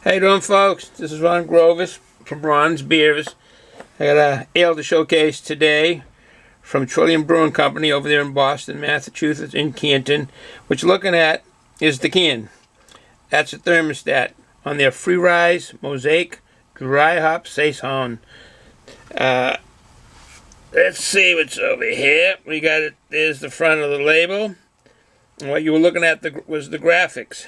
How you doing, folks? This is Ron Grovis from Ron's Beers. I got a ale to showcase today from TRILLIUM Brewing Company over there in Boston, Massachusetts, in Canton. What you're looking at is the can. That's a thermostat on their Free Rise Mosaic Dry Hop Saison. Let's see what's over here. We got it. There's the front of the label. And what you were looking at was the graphics.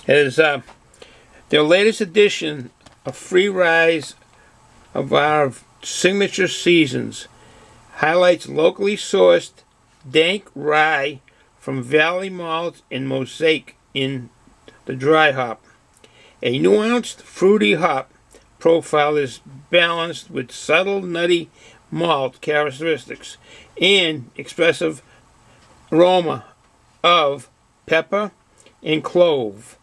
It is their latest edition of Free Rise of our signature seasons. Highlights locally sourced dank rye from Valley Malt and Mosaic in the dry hop. A nuanced fruity hop profile is balanced with subtle nutty malt characteristics and expressive aroma of pepper and clove.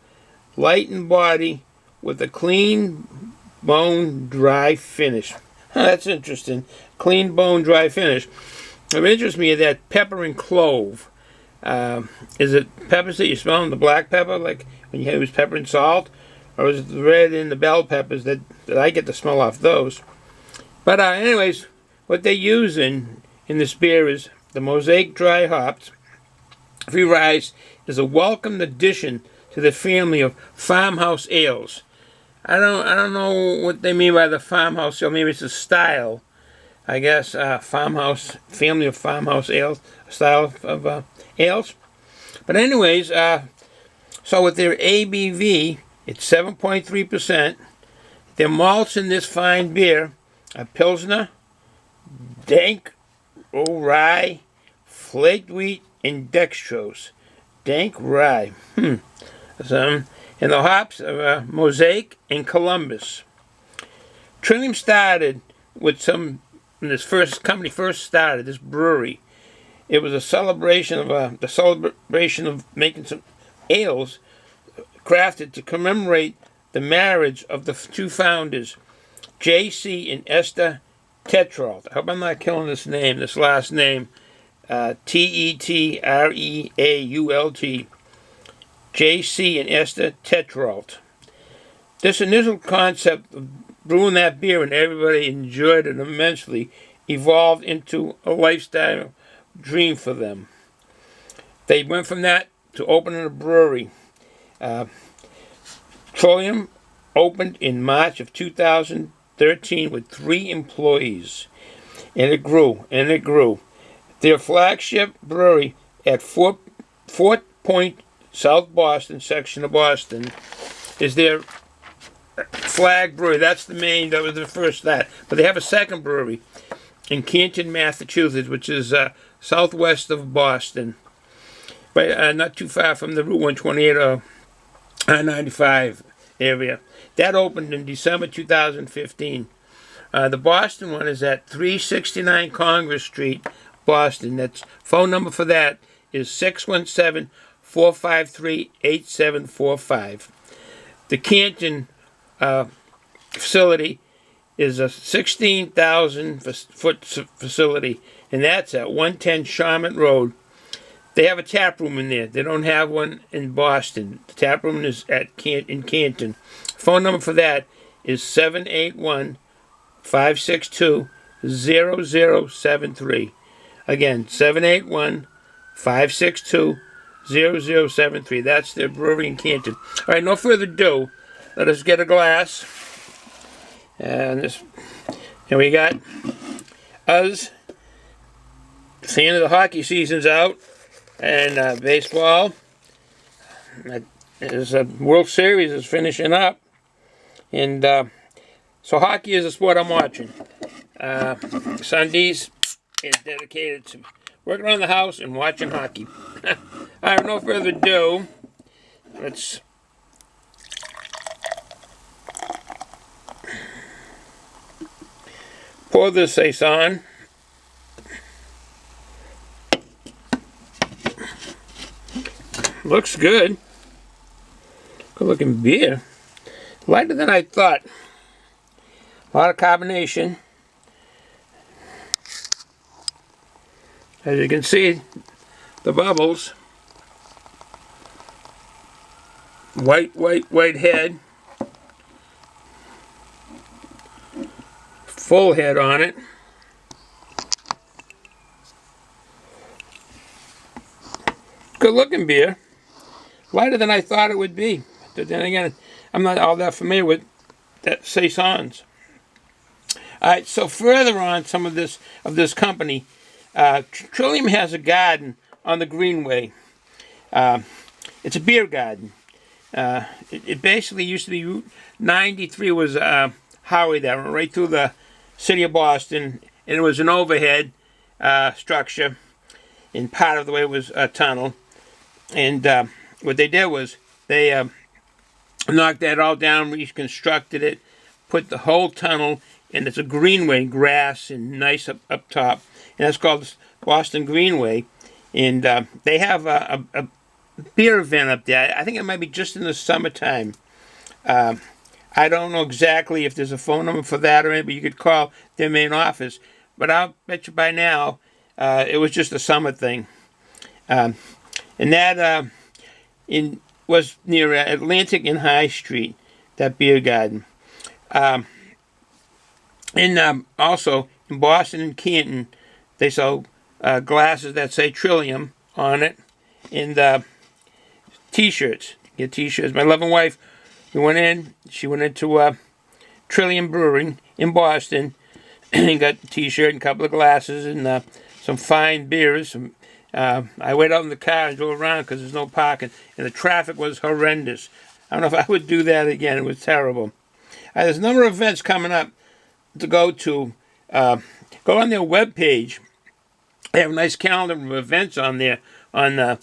Light in body with a clean bone dry finish. That's interesting. Clean bone dry finish. What interests me is that pepper and clove. Is it peppers that you smell in the black pepper, like when you use pepper and salt? Or is it the red and the bell peppers that I get to smell off those? But anyways, what they use in this beer is the Mosaic dry hops. Free Rise is a welcome addition to the family of farmhouse ales. I don't know what they mean by the farmhouse ale. Maybe it's a style. I guess farmhouse, family of farmhouse ales, style of ales. But anyways, so with their ABV, it's 7.3%. Their malts in this fine beer are Pilsner, dank rye, flaked wheat, and dextrose. Dank rye. And the hops are Mosaic and Columbus. TRILLIUM started with when this company first started, this brewery. It was a celebration of making some ales crafted to commemorate the marriage of the two founders, J.C. and Esther Tetrault. I hope I'm not killing this last name. T-E-T-R-E-A-U-L-T. J.C. and Esther Tetrault. This initial concept of brewing that beer, and everybody enjoyed it immensely, evolved into a lifestyle dream for them. They went from that to opening a brewery. TRILLIUM opened in March of 2013 with 3 employees. And it grew, and it grew. Their flagship brewery at Fort Point, South Boston section of Boston, is their flag brewery. That was the first that. But they have a second brewery in Canton, Massachusetts, which is southwest of Boston, but not too far from the Route 128 or I-95 area. That opened in December 2015. The Boston one is at 369 Congress Street, Boston. That's phone number for that is 617-453-8745. The Canton facility is a 16,000-foot facility, and that's at 110 Charmont Road. They have a tap room in there. They don't have one in Boston. The tap room is in Canton. Phone number for that is 781-562-0073. Again, 781-562-0073. That's their brewery in Canton. All right, no further ado. Let us get a glass. And we got us. The end of the hockey season's out, and baseball. World Series is finishing up, and so hockey is a sport I'm watching. Sundays is dedicated to working around the house and watching hockey. All right, no further ado. Let's pour this saison. Looks good. Good looking beer. Lighter than I thought. A lot of carbonation. As you can see, the bubbles. white head. Full head on it. Good looking beer. Lighter than I thought it would be. But then again, I'm not all that familiar with that saisons. Alright, so further on some of this company, Trillium has a garden on the Greenway. It's a beer garden. It basically used to be Route 93 was a highway that went right through the city of Boston, and it was an overhead structure, and part of the way was a tunnel. And what they did was they knocked that all down, reconstructed it, put the whole tunnel, and it's a greenway, grass and nice up top, and that's called Boston Greenway. And they have a beer event up there. I think it might be just in the summertime. I don't know exactly if there's a phone number for that or anything, but you could call their main office. But I'll bet you by now it was just a summer thing. And that was near Atlantic and High Street, that beer garden. And also in Boston and Canton, they sell glasses that say Trillium on it, and T-shirts. Get T-shirts. My loving wife, we went in. She went into Trillium Brewing in Boston and got a T-shirt and a couple of glasses and some fine beers. I went out in the car and drove around because there's no parking, and the traffic was horrendous. I don't know if I would do that again. It was terrible. There's a number of events coming up to go to. Go on their webpage. They have a nice calendar of events on there on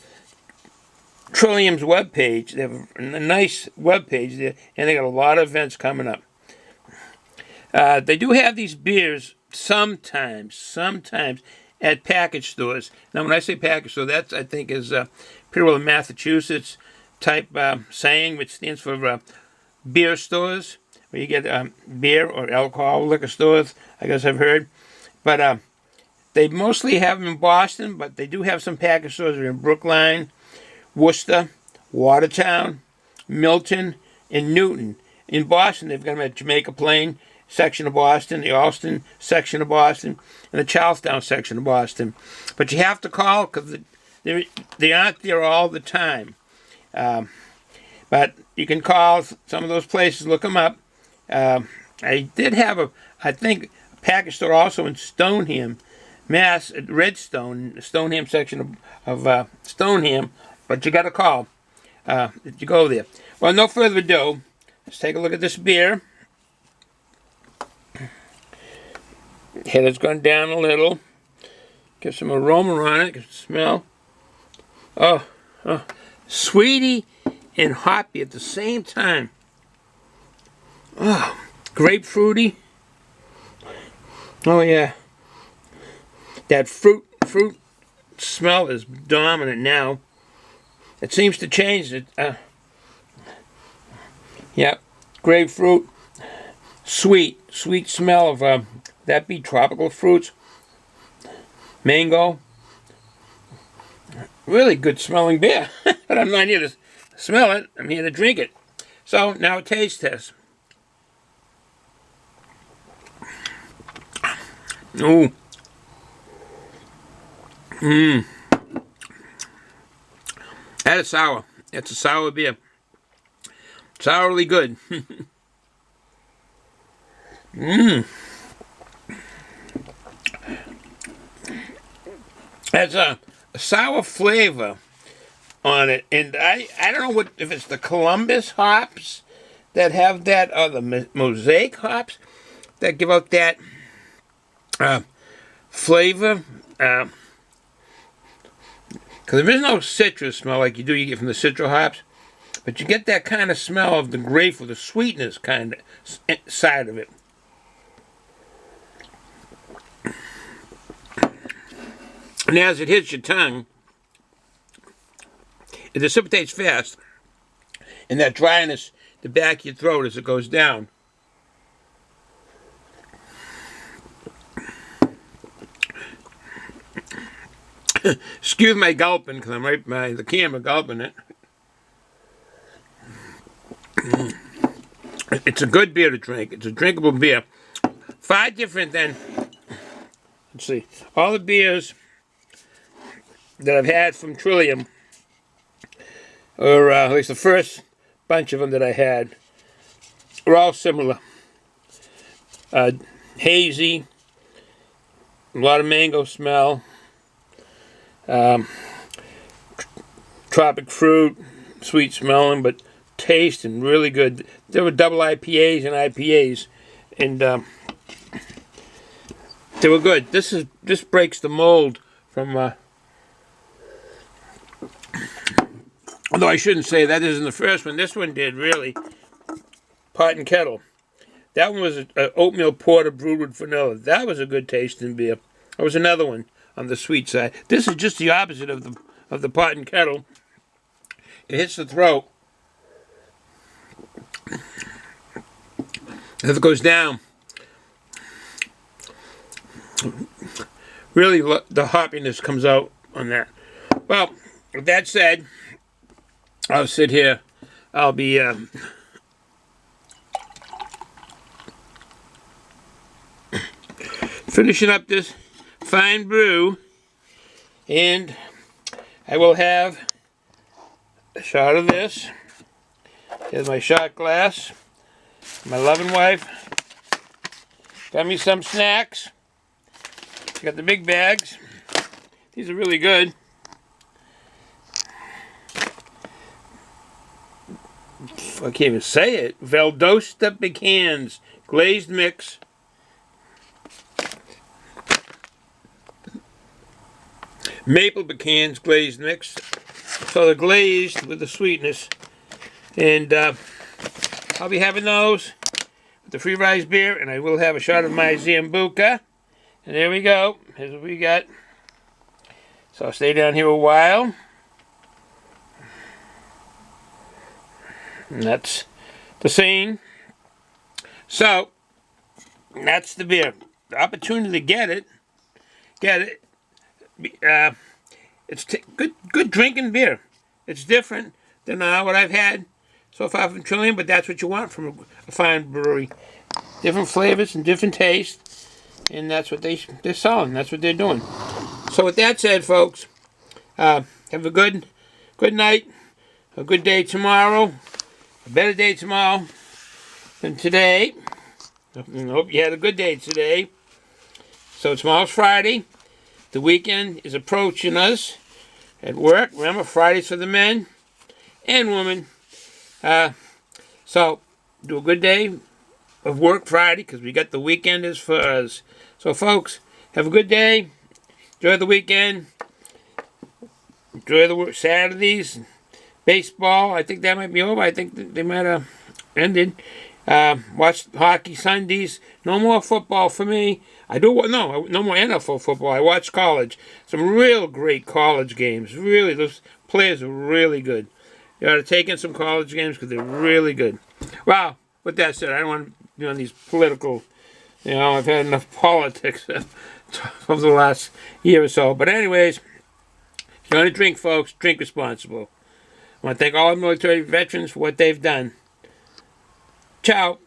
Trillium's webpage. They have a nice webpage there, and they got a lot of events coming up. They do have these beers sometimes at package stores. Now, when I say package store, that's I think is pretty well a Massachusetts type saying, which stands for beer stores, where you get beer or alcohol liquor stores. I guess I've heard, but they mostly have them in Boston, but they do have some package stores in Brookline, Worcester, Watertown, Milton, and Newton. In Boston, they've got them at Jamaica Plain section of Boston, the Allston section of Boston, and the Charlestown section of Boston. But you have to call because they aren't there all the time. But you can call some of those places, look them up. I did have I think, a package store also in Stoneham, Mass, at Redstone, the Stoneham section of Stoneham. But you got to call if you go there. Well, no further ado, let's take a look at this beer. Head has gone down a little. Get some aroma on it. Get some smell. Oh, sweety and hoppy at the same time. Oh, grapefruity. Oh yeah. That fruit smell is dominant now. It seems to change it. Yep, grapefruit. Sweet smell of that be tropical fruits. Mango. Really good smelling beer. But I'm not here to smell it. I'm here to drink it. So now a taste test. Ooh. That is sour. It's a sour beer. Sourly good. Has a sour flavor on it, and I don't know if it's the Columbus hops that have that, or the Mosaic hops that give out that flavor. Because there is no citrus smell like you get from the citral hops, but you get that kind of smell of the grapefruit, the sweetness kind of side of it. And as it hits your tongue, it dissipates fast, and that dryness, the back of your throat as it goes down. Excuse my gulping, because I'm right by the camera gulping it. It's a good beer to drink. It's a drinkable beer. Far different than, let's see, all the beers that I've had from Trillium, or at least the first bunch of them that I had, were all similar. Hazy, a lot of mango smell, tropic fruit, sweet smelling, but taste and really good. There were double IPAs and IPAs, and they were good. This breaks the mold from. Although I shouldn't say that isn't the first one. This one did really. Pot and Kettle. That one was an oatmeal porter brewed with vanilla. That was a good tasting beer. There was another one on the sweet side. This is just the opposite of the Pot and Kettle. It hits the throat. As it goes down, really the hoppiness comes out on that. Well, with that said, I'll sit here. I'll be finishing up this fine brew, and I will have a shot of this. Here's my shot glass. My loving wife got me some snacks. She got the big bags. These are really good. I can't even say it. Valdosta pecans, glazed mix. Maple pecans, glazed mix. So they're glazed with the sweetness. And I'll be having those with the Free Rise beer, and I will have a shot of my Zambuca. And there we go. Here's what we got. So I'll stay down here a while. And that's the scene. So, that's the beer. The opportunity to get it. It's good drinking beer. It's different than what I've had so far from Trillium, but that's what you want from a fine brewery. Different flavors and different tastes, and that's what they're selling. That's what they're doing. So with that said, folks, have a good night, a good day tomorrow, a better day tomorrow than today. I hope you had a good day today. So tomorrow's Friday. The weekend is approaching us at work. Remember, Friday's for the men and women. So do a good day of work Friday, because we got the weekend is for us. So folks, have a good day. Enjoy the weekend. Enjoy the Saturdays. Baseball, I think that might be over. I think they might have ended. Watch hockey Sundays. No more football for me. No more NFL football. I watch college. Some real great college games. Really, those players are really good. You ought to take in some college games because they're really good. Well, with that said, I don't want to be on these political, I've had enough politics over the last year or so. But anyways, if you want to drink, folks, drink responsible. I want to thank all the military veterans for what they've done. Ciao.